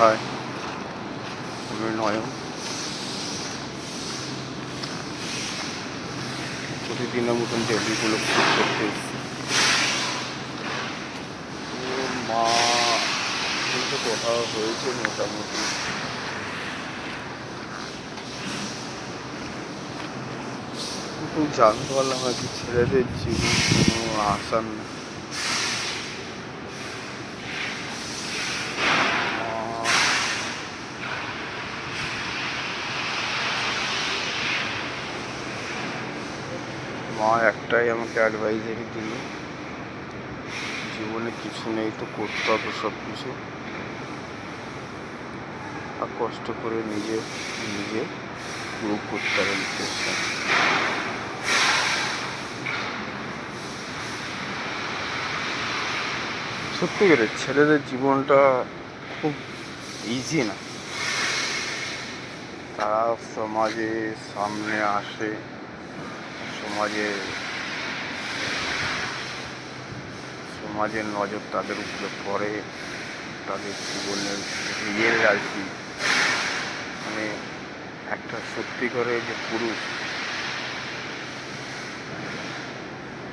High, আমি নয়ন। প্রতিদিনের মতন ডেলিগুলো শুট করতে এসেছি। মা কিন্তু কথা হয়েছে মোটামুটি। কিন্তু জানতে পারলাম আর কি, ছেলেদের জীবন কোনো আসান না। মা একটাই আমাকে অ্যাডভাইজারি দিল, জীবনে কিছু নেই তো করতে হবে সব কিছু, আর কষ্ট করে নিজে প্রুভ করতে হবে চেষ্টা। সত্যি করে ছেলেদের জীবনটা খুব ইজি না। তারা সমাজে সামনে আসে, সমাজের নজর তাদের উপরে পড়ে, তাদের জীবনের রিয়েল আর কি, মানে একটা সত্যি করে যে পুরুষ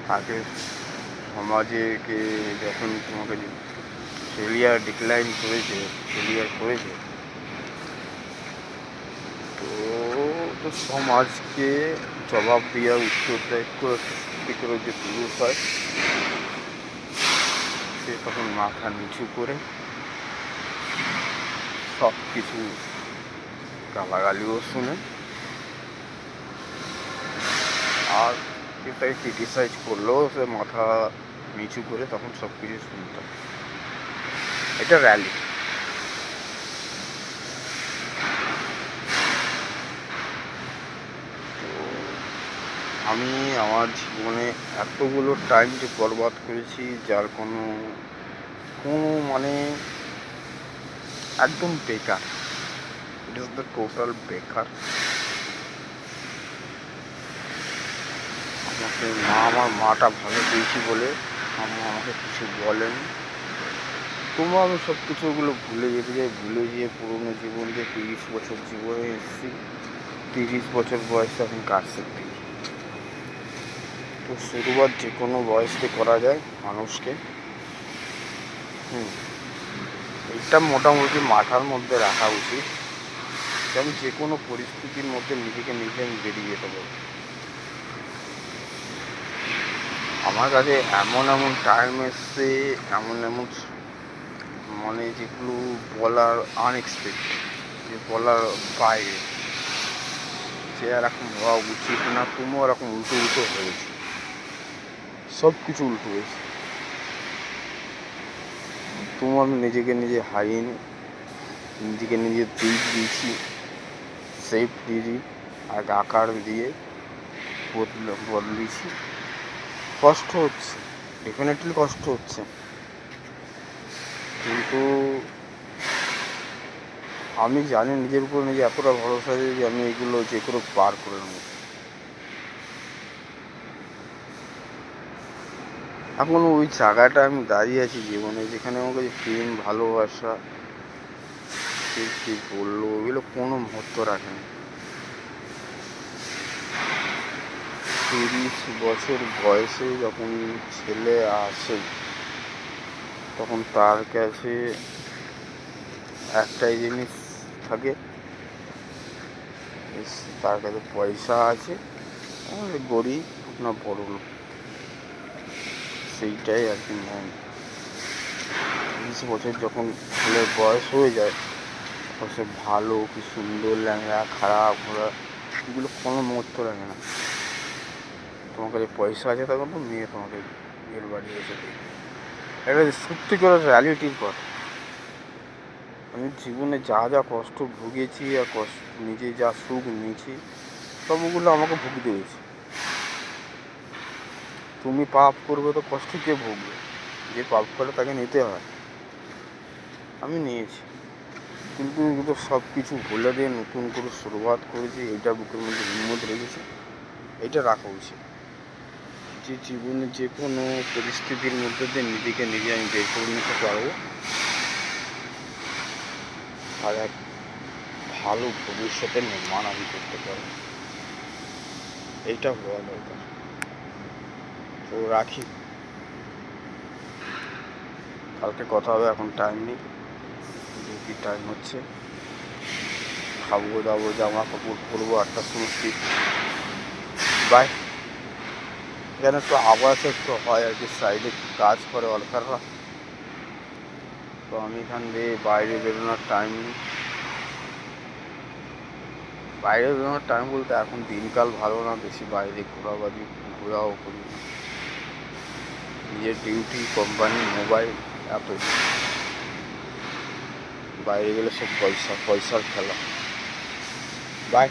তাকে সমাজে যখন তোমাকে ফেলিয়ার করেছে তো সমাজকে জবাব দেওয়ার উত্তরদায়িত্ব সত্যি করে যে পুরুষ হয়, সে তখন মাথা নিচু করে সব কিছু গালাগালিও শুনে, আর তাই ক্রিটিসাইজ করলেও সে মাথা নিচু করে তখন সব কিছু শুনতে। এটা র্যালি। আমি আমার জীবনে এতগুলো টাইম যে বরবাদ করেছি, যার কোনো মানে একদম বেকার, ইট ইজ দ্য টোটাল বেকার। আমার মাটা ভালো পেয়েছি বলে আমাকে কিছু বলেনি। তোমরা আমি সব কিছুগুলো ভুলে যেয়ে পুরোনো জীবন যে 30 বছর জীবনে এসেছি, 30 বছর বয়সে এখন কাটছে। তো শুরুয়াত যে কোনো বয়সে করা যায় মানুষকে। এইটা মোটামুটি মাথার মধ্যে রাখা উচিত যে আমি যে কোনো পরিস্থিতির মধ্যে নিজে আমি বেরিয়ে যেতে পারবো। আমার কাছে এমন টাইম এসছে, এমন মানে যেগুলো বলার আনএক্সপেক্টেড, যে বলার বাইরে, যে এরকম হওয়া উচিত না, তুমিও এরকম উল্টো হয়েছে, সব কিছু উল্টো হয়েছে। তুমি আমি নিজে হারিয়ে নিজেকে দিয়েছি সেফ দিয়েছি, আর আকার দিয়ে বদলেছি। কষ্ট হচ্ছে, ডেফিনেটলি কষ্ট হচ্ছে, কিন্তু আমি জানি নিজের উপর এতটা ভরসা আছে যে আমি এগুলো যে করে পার করে নেব। এখন ওই জায়গাটা আমি দাঁড়িয়ে আছি জীবনে, যেখানে আমার কাছে প্রেম, ভালোবাসা, কি বললো, ওগুলো কোনো মহত্ব রাখে না। 30 বছর বয়সে যখন ছেলে আসে, তখন তার কাছে একটাই জিনিস থাকে, তার কাছে পয়সা আছে, গরিব না বড় লোক, সেইটাই আর কি মেন। 30 বছর যখন ছেলের বয়স হয়ে যায়, তখন সে ভালো কি সুন্দর, ল্যাংড়া, খারাপ, ঘোরা, এগুলো কোনো মহত্ব রাখে না। তোমার কাছে পয়সা আছে তখন তো মেয়ে তোমাকে বিয়ের বাড়ি এসে দেবে। এটা সত্যি করে রিয়ালিটির কথা। আমি জীবনে যা কষ্ট ভুগেছি, আর নিজে যা সুখ নিয়েছি, সবগুলো আমাকে ভুগতে হয়েছে। তুমি পাপ করবে তো কষ্ট কে ভুগবে? যে পাপ করে তাকে নিতে হয়। আমি নিয়েছি, কিন্তু সব কিছু ভুলে দিয়ে নতুন করে শুরুয়াত করেছি। এইটা বুকের মধ্যে হিম্মত রেখেছি, এইটা রাখা উচিত যে জীবনে যে কোনো পরিস্থিতির মধ্যে দিয়ে নিজে আমি বের করে নিতে পারবো। আর এক ভালো ভবিষ্যতের নির্মাণ আমি করতে পারবো, এইটা হওয়া দরকার। তো রাখি, কালকে কথা হবে, এখন টাইম নেই, ডিউটি টাইম হচ্ছে, খাবো দাবো, জামা কাপড় পরবো, 8টার সময় শিফট। বাই। এখানে একটু আওয়াজ একটু হয় আর কি, সাইডে কাজ করে ওয়ার্কাররা, তো আমি এখান দিয়ে বাইরে বেরোনোর টাইম নেই। বাইরে বেরোনোর টাইম বলতে এখন দিনকাল ভালো না, বেশি বাইরে ঘোরাও করি না। নিজের ডিউটি, কোম্পানি, মোবাইল, এত বাইরে গেলে সব পয়সার খেলা। বাই।